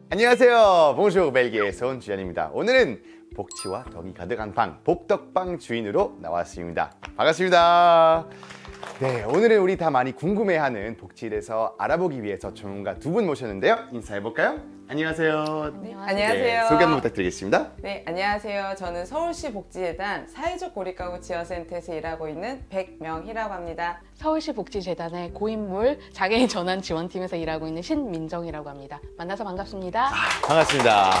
안녕하세요. 봉쇼 벨기에에서 온 주연입니다. 오늘은 복치와 덕이 가득한 방, 복덕방 주인으로 나왔습니다. 반갑습니다. 네, 오늘은 우리 다 많이 궁금해하는 복지에 대해서 알아보기 위해서 전문가 두 분 모셨는데요. 인사해볼까요? 안녕하세요. 네, 안녕하세요. 네, 소개 한번 부탁드리겠습니다. 네, 안녕하세요. 저는 서울시 복지재단 사회적 고립가구 지원센터에서 일하고 있는 백명희라고 합니다. 서울시 복지재단의 고인물 장애인 전환 지원팀에서 일하고 있는 신민정이라고 합니다. 만나서 반갑습니다. 반갑습니다.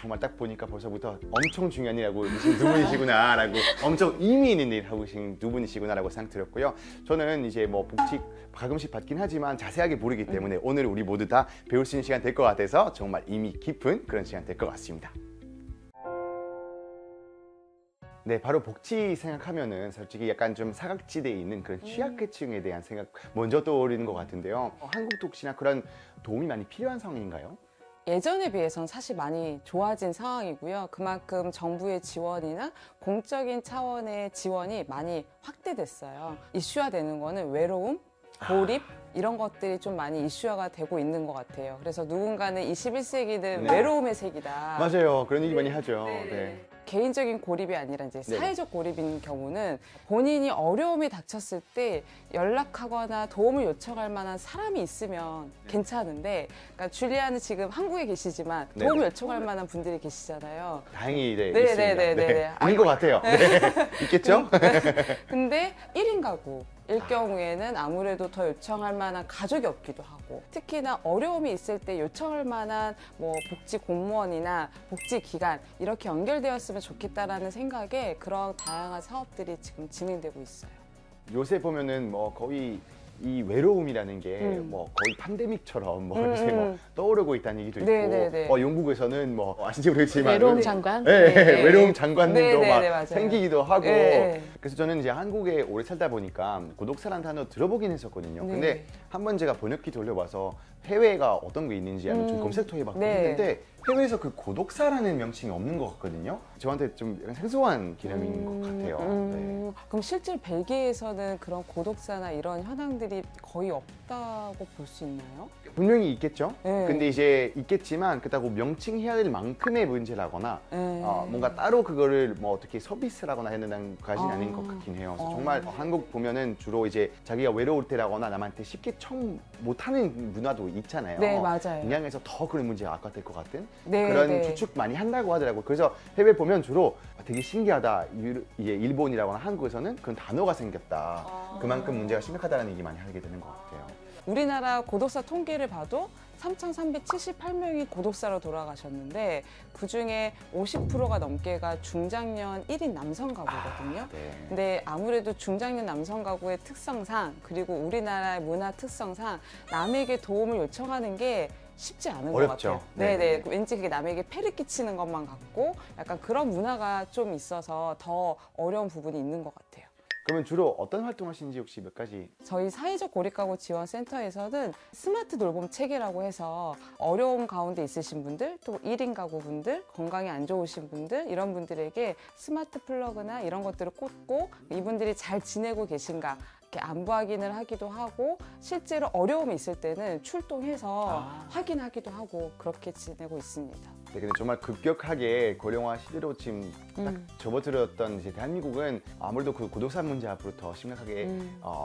정말 딱 보니까 벌써부터 엄청 중요한 일 하고 계신 두 분이시구나 라고 엄청 의미 있는 일 하고 계신 두 분이시구나 라고 생각 들었고요. 저는 이제 뭐 복지 가끔씩 받긴 하지만 자세하게 모르기 때문에 오늘 우리 모두 다 배울 수 있는 시간 될 것 같아서 정말 의미 깊은 그런 시간 될 것 같습니다. 네, 바로 복지 생각하면은 솔직히 약간 좀 사각지대에 있는 그런 취약계층에 대한 생각 먼저 떠오르는 것 같은데요. 한국도 혹시나 그런 도움이 많이 필요한 상황인가요? 예전에 비해서는 사실 많이 좋아진 상황이고요. 그만큼 정부의 지원이나 공적인 차원의 지원이 많이 확대됐어요. 이슈화되는 거는 외로움, 고립 이런 것들이 좀 많이 이슈화가 되고 있는 것 같아요. 그래서 누군가는 21세기는 외로움의 세기다. 맞아요. 그런 얘기 많이 하죠. 네. 개인적인 고립이 아니라 이제 네. 사회적 고립인 경우는 본인이 어려움이 닥쳤을 때 연락하거나 도움을 요청할 만한 사람이 있으면 괜찮은데, 그러니까 줄리아는 지금 한국에 계시지만 도움을 요청할 만한 분들이 계시잖아요. 다행히 있습니다. 네네네네. 있는 것 같아요. 네. 있겠죠? 근데 1인 가구일 경우에는 아무래도 더 요청할 만한 가족이 없기도 하고, 특히나 어려움이 있을 때 요청할 만한 뭐 복지 공무원이나 복지 기관 이렇게 연결되었으면 좋겠다라는 생각에 그런 다양한 사업들이 지금 진행되고 있어요. 요새 보면은 뭐 거의 이 외로움이라는 게 뭐 거의 팬데믹처럼 뭐 요새 뭐 떠오르고 있다는 얘기도 있고, 네네네. 영국에서는 뭐 아신지 모르겠지만 외로움 장관? 외로움 장관들도 막 맞아요. 생기기도 하고. 네. 그래서 저는 이제 한국에 오래 살다 보니까 고독사라는 단어 들어보긴 했었거든요. 근데 한번 제가 번역기 돌려봐서 해외가 어떤 게 있는지 한번 좀 검색도 해봤고 했는데 해외에서 그 고독사라는 명칭이 없는 것 같거든요. 저한테 좀 약간 생소한 개념인 것 같아요. 네. 그럼 실제 벨기에에서는 그런 고독사나 이런 현황들이 거의 없다고 볼 수 있나요? 분명히 있겠죠. 네. 근데 이제 있겠지만 그렇다고 명칭해야 될 만큼의 문제라거나 뭔가 따로 그거를 뭐 어떻게 서비스라거나 해는 것까지는 아닌 것 같긴 해요. 그래서 정말 한국 보면은 주로 이제 자기가 외로울 때라거나 남한테 쉽게 청 못하는 문화도 있잖아요. 네, 맞아요. 동양에서 더 그런 문제가 악화될 것 같은 네, 그런 네. 추측 많이 한다고 하더라고요. 그래서 해외 보면 주로 되게 신기하다. 이제 일본이라거나 한국에서는 그런 단어가 생겼다. 그만큼 문제가 심각하다는 얘기 많이 하게 되는 것 같아요. 우리나라 고독사 통계를 봐도 3,378명이 고독사로 돌아가셨는데 그중에 50%가 넘게가 중장년 1인 남성 가구거든요. 근데 아무래도 중장년 남성 가구의 특성상, 그리고 우리나라의 문화 특성상 남에게 도움을 요청하는 게 쉽지 않은 어렵죠. 것 같아요. 네네. 왠지 그게 남에게 폐를 끼치는 것만 같고 약간 그런 문화가 좀 있어서 더 어려운 부분이 있는 것 같아요. 그러면 주로 어떤 활동 하시는지 혹시 몇 가지? 저희 사회적 고립가구 지원센터에서는 스마트 돌봄 체계라고 해서 어려움 가운데 있으신 분들, 또 1인 가구 분들, 건강이 안 좋으신 분들, 이런 분들에게 스마트 플러그나 이런 것들을 꽂고 이분들이 잘 지내고 계신가 이렇게 안부 확인을 하기도 하고, 실제로 어려움이 있을 때는 출동해서 확인하기도 하고 그렇게 지내고 있습니다. 네, 근데 정말 급격하게 고령화 시대로 지금 딱 접어들었던 이제 대한민국은 아무래도 그 고독사 문제 앞으로 더 심각하게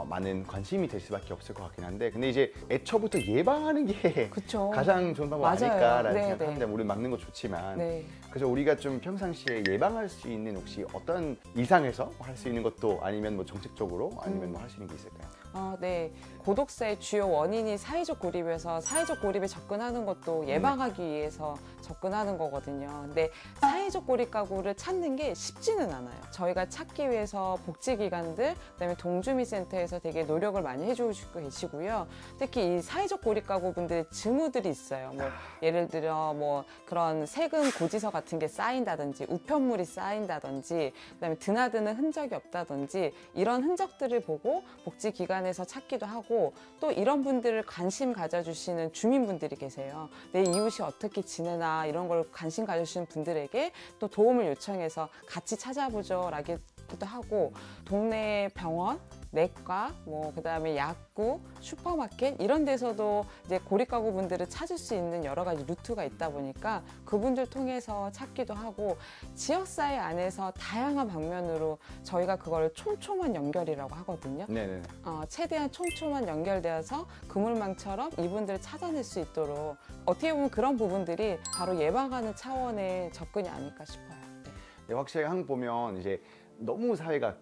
많은 관심이 될 수밖에 없을 것 같긴 한데, 근데 이제 애초부터 예방하는 게 그쵸. 가장 좋은 방법 맞아요. 아닐까라는 생각하는데, 우리 막는 거 좋지만 네. 그래서 우리가 좀 평상시에 예방할 수 있는 혹시 어떤 일상에서 할 수 있는 것도 아니면 뭐 정책적으로 아니면 뭐 할 수 있는 게 있을까요? 네. 고독사의 주요 원인이 사회적 고립에서 사회적 고립에 접근하는 것도 예방하기 위해서 접근하는 거거든요. 근데 사회적 고립 가구를 찾는 게 쉽지는 않아요. 저희가 찾기 위해서 복지기관들, 그다음에 동주민센터에서 되게 노력을 많이 해주시고 계시고요. 특히 이 사회적 고립 가구 분들의 즈무들이 있어요. 뭐 예를 들어 뭐 그런 세금 고지서 같은 게 쌓인다든지, 우편물이 쌓인다든지, 그다음에 드나드는 흔적이 없다든지, 이런 흔적들을 보고 복지기관에서 찾기도 하고, 또 이런 분들을 관심 가져주시는 주민분들이 계세요. 내 이웃이 어떻게 지내나 이런 걸 관심 가져주시는 분들에게 또 도움을 요청해서 같이 찾아보죠 라기도 하고, 동네 병원, 내과, 뭐 그다음에 약국, 슈퍼마켓 이런 데서도 이제 고립가구 분들을 찾을 수 있는 여러 가지 루트가 있다 보니까 그분들 통해서 찾기도 하고 지역사회 안에서 다양한 방면으로 저희가 그걸 촘촘한 연결이라고 하거든요. 네네. 최대한 촘촘한 연결되어서 그물망처럼 이분들을 찾아낼 수 있도록 어떻게 보면 그런 부분들이 바로 예방하는 차원의 접근이 아닐까 싶어요. 네. 네, 확실히 한국 보면 이제 너무 사회가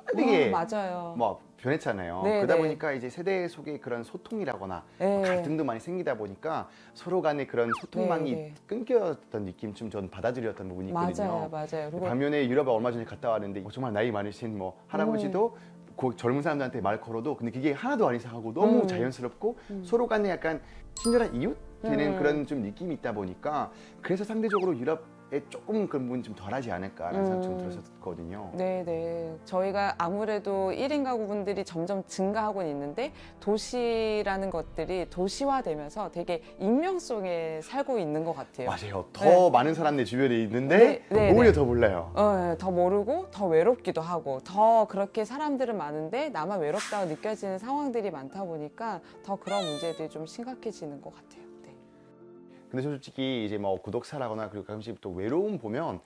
빠르게 맞아요. 뭐 변했잖아요. 네, 그러다 네. 보니까 이제 세대 속의 그런 소통이라거나 네. 갈등도 많이 생기다 보니까 서로 간의 그런 소통망이 네. 끊겼던 느낌 좀 전 받아들였던 부분이 있거든요. 맞아요. 그리고 반면에 유럽에 얼마 전에 갔다 왔는데 정말 나이 많으신 뭐 할아버지도 그 젊은 사람들한테 말 걸어도 근데 그게 하나도 안 이상하고 너무 자연스럽고 서로 간에 약간 친절한 이웃 되는 그런 좀 느낌이 있다 보니까 그래서 상대적으로 유럽에 조금 그런 부분이 좀 덜하지 않을까라는 생각 좀 들었었거든요. 네. 저희가 아무래도 1인 가구분들이 점점 증가하고 있는데 도시라는 것들이 도시화되면서 되게 익명 속에 살고 있는 것 같아요. 맞아요. 더 많은 사람들 주변에 있는데 네. 오히려 더 몰라요. 더 모르고 더 외롭기도 하고 더 그렇게 사람들은 많은데 나만 외롭다고 느껴지는 상황들이 많다 보니까 더 그런 문제들이 좀 심각해지는 것 같아요. 네. 근데 솔직히 이제 뭐 구독사라거나 그리고 가끔씩 또 외로움 보면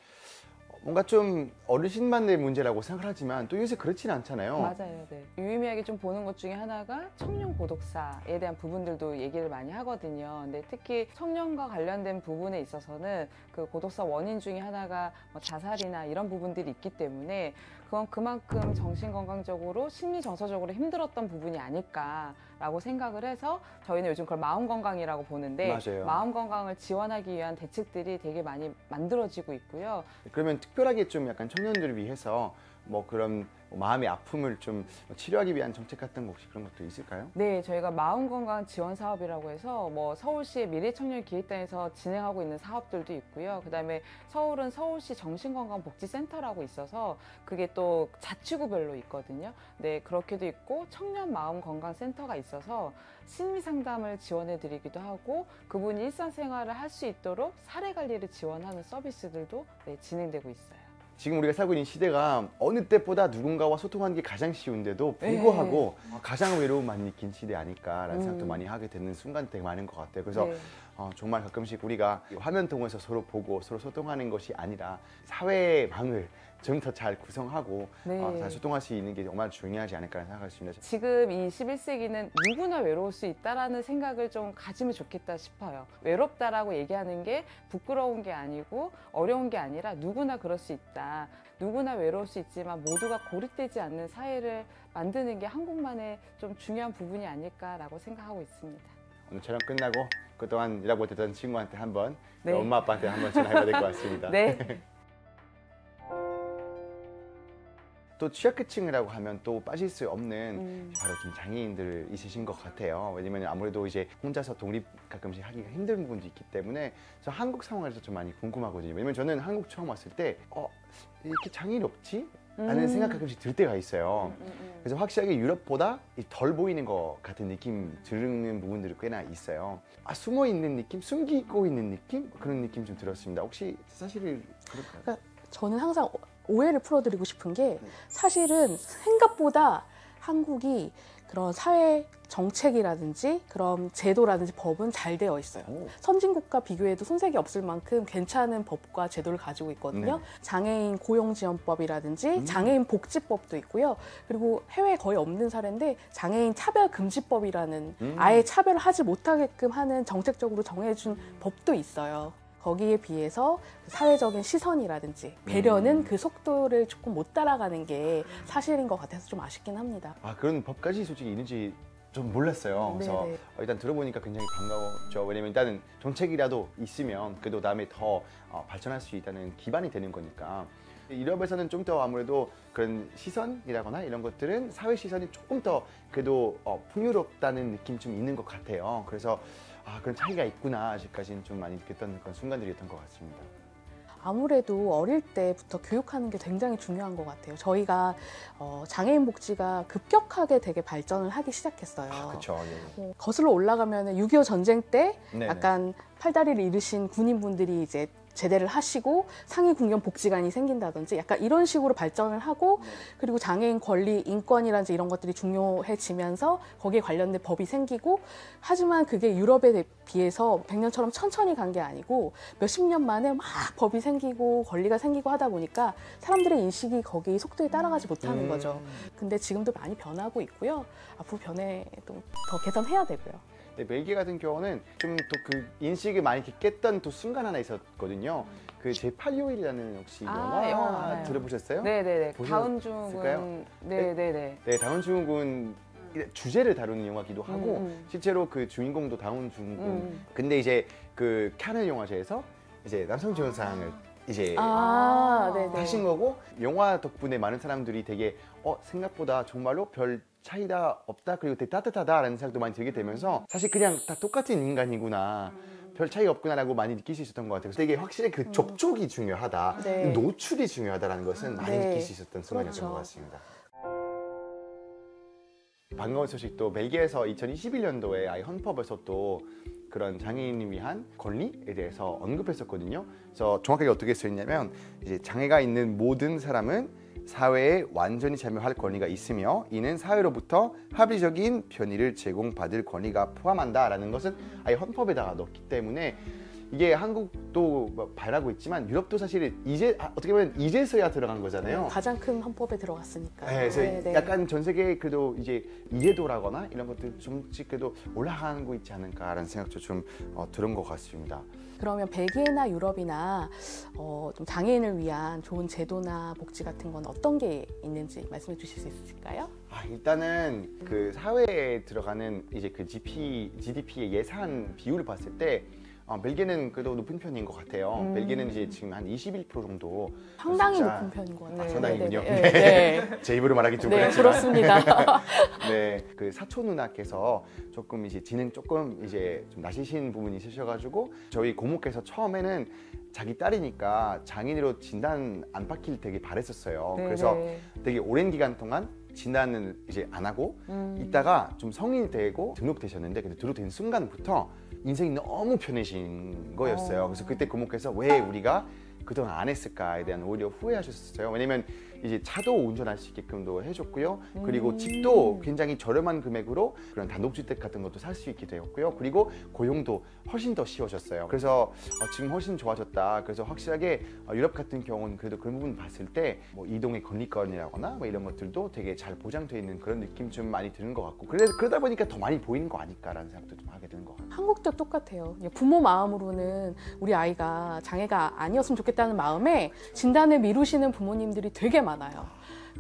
뭔가 좀 어르신만의 문제라고 생각하지만 또 요새 그렇지는 않잖아요. 맞아요. 네. 유의미하게 좀 보는 것 중에 하나가 청년 고독사에 대한 부분들도 얘기를 많이 하거든요. 근데 특히 청년과 관련된 부분에 있어서는 그 고독사 원인 중에 하나가 뭐 자살이나 이런 부분들이 있기 때문에 그건 그만큼 정신건강적으로 심리정서적으로 힘들었던 부분이 아닐까라고 생각을 해서 저희는 요즘 그걸 마음건강이라고 보는데 맞아요. 마음건강을 지원하기 위한 대책들이 되게 많이 만들어지고 있고요. 그러면 특별하게 좀 약간 청년들을 위해서 뭐 그런 마음의 아픔을 좀 치료하기 위한 정책 같은 거 혹시 그런 것도 있을까요? 네, 저희가 마음건강 지원 사업이라고 해서 뭐 서울시의 미래청년기획단에서 진행하고 있는 사업들도 있고요. 그다음에 서울은 서울시 정신건강복지센터라고 있어서 그게 또 자치구별로 있거든요. 네, 그렇게도 있고 청년 마음건강센터가 있어서 심리 상담을 지원해 드리기도 하고 그분이 일상생활을 할 수 있도록 사례관리를 지원하는 서비스들도 네, 진행되고 있어요. 지금 우리가 살고 있는 시대가 어느 때보다 누군가와 소통하는 게 가장 쉬운데도 불구하고 가장 외로움 많이 느낀 시대 아닐까라는 생각도 많이 하게 되는 순간 되게 많은 것 같아요. 그래서 네. 정말 가끔씩 우리가 화면 통해서 서로 보고 서로 소통하는 것이 아니라 사회망을 좀 더 잘 구성하고 네. 잘 소통할 수 있는 게 정말 중요하지 않을까라는 생각을 했습니다. 지금 이 21세기는 누구나 외로울 수 있다라는 생각을 좀 가지면 좋겠다 싶어요. 외롭다라고 얘기하는 게 부끄러운 게 아니고 어려운 게 아니라 누구나 그럴 수 있다. 누구나 외로울 수 있지만 모두가 고립되지 않는 사회를 만드는 게 한국만의 좀 중요한 부분이 아닐까라고 생각하고 있습니다. 오늘 촬영 끝나고 그동안 일하고 있던 친구한테 한번 네. 엄마 아빠한테 한번 전화해봐야 될 것 같습니다. 네. 또 취약계층이라고 하면 또 빠질 수 없는 바로 좀 장애인들 있으신 것 같아요. 왜냐면 아무래도 이제 혼자서 독립 가끔씩 하기가 힘든 부분도 있기 때문에 저 한국 상황에서 좀 많이 궁금하거든요. 왜냐면 저는 한국 처음 왔을 때 이렇게 장애인이 없지? 라는 생각 가끔씩 들 때가 있어요. 그래서 확실하게 유럽보다 덜 보이는 것 같은 느낌 드는 부분들이 꽤나 있어요. 숨어 있는 느낌? 숨기고 있는 느낌? 그런 느낌 좀 들었습니다. 혹시 사실은 그럴까요? 그러니까 저는 항상 오해를 풀어드리고 싶은 게 사실은 생각보다 한국이 그런 사회 정책이라든지 그런 제도라든지 법은 잘 되어 있어요. 선진국과 비교해도 손색이 없을 만큼 괜찮은 법과 제도를 가지고 있거든요. 네. 장애인 고용지원법이라든지 장애인 복지법도 있고요. 그리고 해외에 거의 없는 사례인데 장애인 차별금지법이라는 아예 차별을 하지 못하게끔 하는 정책적으로 정해준 법도 있어요. 거기에 비해서 사회적인 시선이라든지 배려는 그 속도를 조금 못 따라가는 게 사실인 것 같아서 좀 아쉽긴 합니다. 그런 법까지 솔직히 있는지 좀 몰랐어요. 그래서 네네. 일단 들어보니까 굉장히 반가웠죠. 왜냐면 일단은 정책이라도 있으면 그래도 다음에 더 발전할 수 있다는 기반이 되는 거니까. 유럽에서는 좀 더 아무래도 그런 시선이라거나 이런 것들은 사회 시선이 조금 더 그래도 풍요롭다는 느낌이 좀 있는 것 같아요. 그래서 그런 차이가 있구나 아직까지는 좀 많이 느꼈던 그런 순간들이었던 것 같습니다. 아무래도 어릴 때부터 교육하는 게 굉장히 중요한 것 같아요. 저희가 장애인 복지가 급격하게 되게 발전을 하기 시작했어요. 그렇죠. 예. 거슬러 올라가면 6.25 전쟁 때 네네. 약간 팔다리를 잃으신 군인분들이 이제 제대를 하시고 상위 군경 복지관이 생긴다든지 약간 이런 식으로 발전을 하고 그리고 장애인 권리, 인권이라든지 이런 것들이 중요해지면서 거기에 관련된 법이 생기고 하지만 그게 유럽에 비해서 100년처럼 천천히 간 게 아니고 몇십 년 만에 막 법이 생기고 권리가 생기고 하다 보니까 사람들의 인식이 거기 속도에 따라가지 못하는 거죠. 근데 지금도 많이 변하고 있고요. 앞으로 변해도 더 개선해야 되고요. 네, 벨기에 같은 경우는 좀 또 그 인식을 많이 이렇게 깼던 또 순간 하나 있었거든요. 그 제8요일이라는 혹시 영화 알아요. 들어보셨어요? 네네네. 보셨을까요? 다운증후군. 네네네. 네, 다운증후군 주제를 다루는 영화기도 하고 실제로 그 주인공도 다운증후군. 근데 이제 그 칸을 영화제에서 이제 남성주연상을 이제 네네. 하신 거고 영화 덕분에 많은 사람들이 되게 생각보다 정말로 별 차이가 없다 그리고 되게 따뜻하다라는 생각도 많이 들게 되면서 사실 그냥 다 똑같은 인간이구나 별 차이가 없구나라고 많이 느낄 수 있었던 것 같아요. 그래서 되게 확실히 그 접촉이 중요하다, 네. 노출이 중요하다라는 것은 많이 네. 느낄 수 있었던 순간이었던 그렇죠. 것 같습니다. 반가운 소식도 벨기에에서 2021년도에 아예 헌법에서 또 그런 장애인을 위한 권리에 대해서 언급했었거든요. 그래서 정확하게 어떻게 써있냐면 이제 장애가 있는 모든 사람은 사회에 완전히 참여할 권리가 있으며 이는 사회로부터 합리적인 편의를 제공받을 권리가 포함한다라는 것은 아예 헌법에다가 넣기 때문에 이게 한국도 바라고 있지만 유럽도 사실 이제 어떻게 보면 이제서야 들어간 거잖아요. 가장 큰 헌법에 들어갔으니까. 네, 그래서 약간 전 세계에 그래도 이제 이해도라거나 이런 것들 좀씩 그래도 올라가는 거 있지 않을까라는 생각도 좀 들은 것 같습니다. 그러면 벨기에나 유럽이나 좀 장애인을 위한 좋은 제도나 복지 같은 건 어떤 게 있는지 말씀해 주실 수 있을까요? 일단은 그 사회에 들어가는 이제 그 GDP의 예산 비율을 봤을 때 벨기에는 그래도 높은 편인 것 같아요. 벨기에는 이제 지금 한 21% 정도 상당히 진짜 높은 편인 것 같아요. 상당히군요. 네, 네. 제 입으로 말하기 좀 네, 그렇지만 그렇습니다. 네, 그 사촌 누나께서 조금 이제 지능 조금 이제 좀 나시신 부분이 있으셔가지고 저희 고모께서 처음에는 자기 딸이니까 장애인으로 진단 안 받길 되게 바랬었어요. 네네. 그래서 되게 오랜 기간 동안 진단을 이제 안 하고 있다가 좀 성인이 되고 등록되셨는데 근데 등록된 순간부터 인생이 너무 편해진 거였어요. 그래서 그때 고모께서 왜 우리가 그동안 안 했을까에 대한 오히려 후회하셨어요. 왜냐면 이제 차도 운전할 수 있게끔도 해줬고요. 그리고 집도 굉장히 저렴한 금액으로 그런 단독주택 같은 것도 살 수 있게 되었고요. 그리고 고용도 훨씬 더 쉬워졌어요. 그래서 지금 훨씬 좋아졌다. 그래서 확실하게 유럽 같은 경우는 그래도 그런 부분 봤을 때 뭐 이동의 권리권이라거나 뭐 이런 것들도 되게 잘 보장되어 있는 그런 느낌 좀 많이 드는 것 같고 그러다 보니까 더 많이 보이는 거 아닐까라는 생각도 좀 하게 되는 것 같아요. 한국도 똑같아요. 부모 마음으로는 우리 아이가 장애가 아니었으면 좋겠다는 마음에 진단을 미루시는 부모님들이 되게 많아요.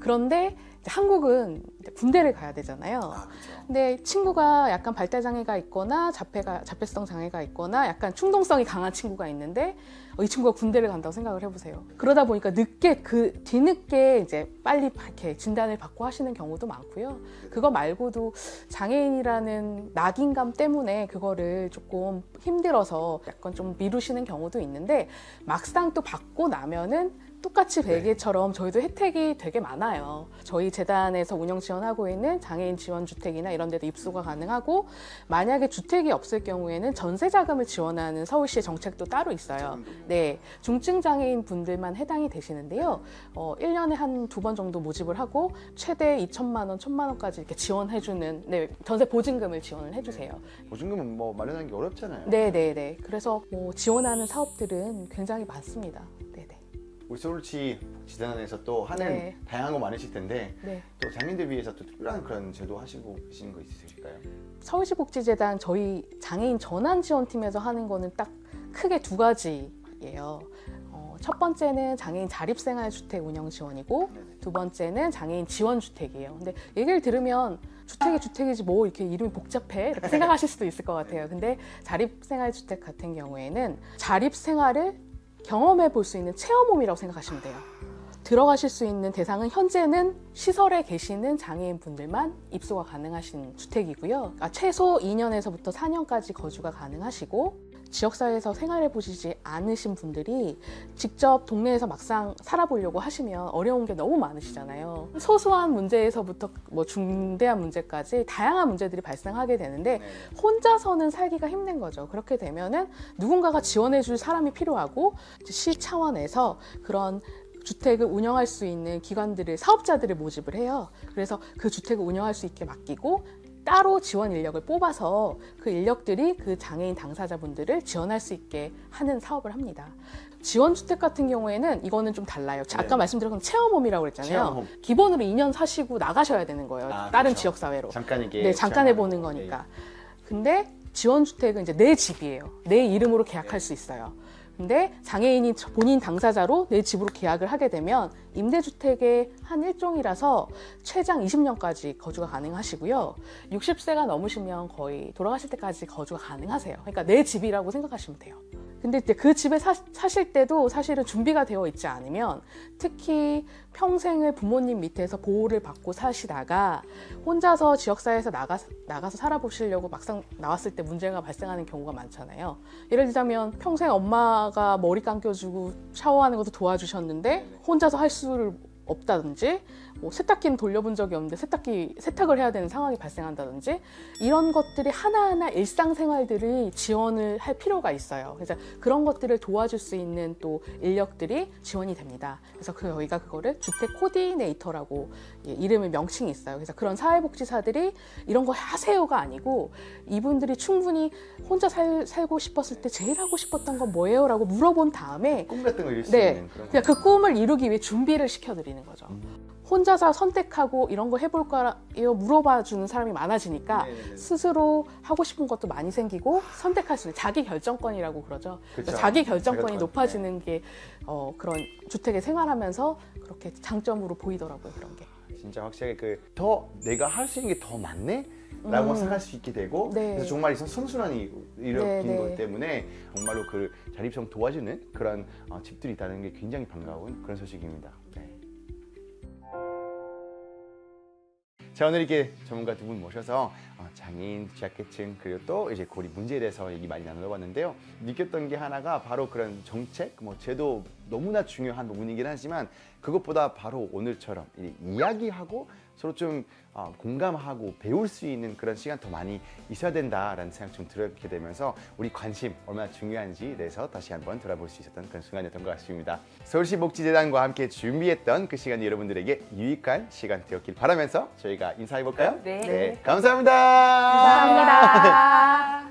그런데 이제 한국은 이제 군대를 가야 되잖아요. 그렇죠. 근데 친구가 약간 발달 장애가 있거나 자폐성 장애가 있거나 약간 충동성이 강한 친구가 있는데 이 친구가 군대를 간다고 생각을 해보세요. 그러다 보니까 뒤늦게 이제 빨리 이렇게 진단을 받고 하시는 경우도 많고요. 그거 말고도 장애인이라는 낙인감 때문에 그거를 조금 힘들어서 약간 좀 미루시는 경우도 있는데 막상 또 받고 나면은 똑같이 벨기에처럼 저희도 혜택이 되게 많아요. 저희 재단에서 운영 지원하고 있는 장애인 지원 주택이나 이런 데도 입소가 가능하고 만약에 주택이 없을 경우에는 전세 자금을 지원하는 서울시의 정책도 따로 있어요. 네, 중증 장애인 분들만 해당이 되시는데요. 1년에 한 2번 정도 모집을 하고 최대 2천만 원, 1천만 원까지 이렇게 지원해주는 전세 보증금을 지원을 해주세요. 보증금은 뭐 마련하는 게 어렵잖아요. 네. 그래서 지원하는 사업들은 굉장히 많습니다. 네네. 우리 서울시 복지재단에서 또 하는 다양한 거 많으실 텐데 또 장애인들 위해서 또 특별한 그런 제도 하시고 계시는 거 있으실까요? 서울시 복지재단 저희 장애인 전환 지원팀에서 하는 거는 딱 크게 2가지예요. 첫 번째는 장애인 자립생활주택 운영 지원이고 두 번째는 장애인 지원주택이에요. 근데 얘기를 들으면 주택이 주택이지 뭐 이렇게 이름이 복잡해 이렇게 생각하실 수도 있을 것 같아요. 근데 자립생활주택 같은 경우에는 자립생활을 경험해 볼 수 있는 체험홈이라고 생각하시면 돼요. 들어가실 수 있는 대상은 현재는 시설에 계시는 장애인 분들만 입소가 가능하신 주택이고요. 최소 2년에서부터 4년까지 거주가 가능하시고 지역사회에서 생활해 보시지 않으신 분들이 직접 동네에서 막상 살아보려고 하시면 어려운 게 너무 많으시잖아요. 소소한 문제에서부터 뭐 중대한 문제까지 다양한 문제들이 발생하게 되는데 혼자서는 살기가 힘든 거죠. 그렇게 되면은 누군가가 지원해 줄 사람이 필요하고 시 차원에서 그런 주택을 운영할 수 있는 기관들을, 사업자들을 모집을 해요. 그래서 그 주택을 운영할 수 있게 맡기고 따로 지원 인력을 뽑아서 그 인력들이 그 장애인 당사자분들을 지원할 수 있게 하는 사업을 합니다. 지원주택 같은 경우에는 이거는 좀 달라요. 아까 말씀드린 체험홈이라고 그랬잖아요. 체험홈. 기본으로 2년 사시고 나가셔야 되는 거예요. 다른 그렇죠. 지역사회로. 잠깐이게. 네, 잠깐 해보는 거니까. 근데 지원주택은 이제 내 집이에요. 내 이름으로 계약할 수 있어요. 근데 장애인이 본인 당사자로 내 집으로 계약을 하게 되면 임대주택의 한 일종이라서 최장 20년까지 거주가 가능하시고요. 60세가 넘으시면 거의 돌아가실 때까지 거주가 가능하세요. 그러니까 내 집이라고 생각하시면 돼요. 근데 이제 그 집에 사실 때도 사실은 준비가 되어 있지 않으면, 특히 평생을 부모님 밑에서 보호를 받고 사시다가 혼자서 지역사회에서 나가서 살아보시려고 막상 나왔을 때 문제가 발생하는 경우가 많잖아요. 예를 들자면 평생 엄마가 머리 감겨주고 샤워하는 것도 도와주셨는데 혼자서 할 수를 없다든지, 뭐 세탁기는 돌려본 적이 없는데 세탁을 해야 되는 상황이 발생한다든지, 이런 것들이 하나하나 일상생활들이 지원을 할 필요가 있어요. 그래서 그런 것들을 도와줄 수 있는 또 인력들이 지원이 됩니다. 그래서 저희가 그거를 주택 코디네이터라고 이름의 명칭이 있어요. 그래서 그런 사회복지사들이 이런 거 하세요가 아니고, 이분들이 충분히 혼자 살고 싶었을 때 제일 하고 싶었던 건 뭐예요? 라고 물어본 다음에 꿈 같은 거 이룰 수 있는 그런 그냥 그 꿈을 이루기 위해 준비를 시켜드리는 거죠. 혼자서 선택하고 이런 거 해볼까요? 물어봐 주는 사람이 많아지니까 네네네. 스스로 하고 싶은 것도 많이 생기고 선택할 수 있는 자기 결정권이라고 그러죠. 그쵸. 자기 결정권이 자기 높아지는 게 그런 주택에 생활하면서 그렇게 장점으로 보이더라고요. 그런 게. 진짜 확실하게 더 내가 할 수 있는 게 더 많네? 라고 생각할 수 있게 되고, 네. 그래서 정말 선순환이 일으킨 네, 것 네. 때문에 정말로 그 자립성 도와주는 그런 집들이 있다는 게 굉장히 반가운 그런 소식입니다. 네. 자, 오늘 이렇게 전문가 두 분 모셔서 장애인, 취약계층, 그리고 또 이제 고립 문제에 대해서 얘기 많이 나눠봤는데요. 느꼈던 게 하나가 바로 그런 정책, 제도 너무나 중요한 부분이긴 하지만, 그것보다 바로 오늘처럼 이야기하고 서로 좀 공감하고 배울 수 있는 그런 시간 더 많이 있어야 된다라는 생각 좀 들게 되면서 우리 관심 얼마나 중요한지에 대해서 다시 한번 돌아볼 수 있었던 그런 순간이었던 것 같습니다. 서울시 복지재단과 함께 준비했던 그 시간이 여러분들에게 유익한 시간 되었길 바라면서 저희가 인사해볼까요? 네. 감사합니다. 감사합니다.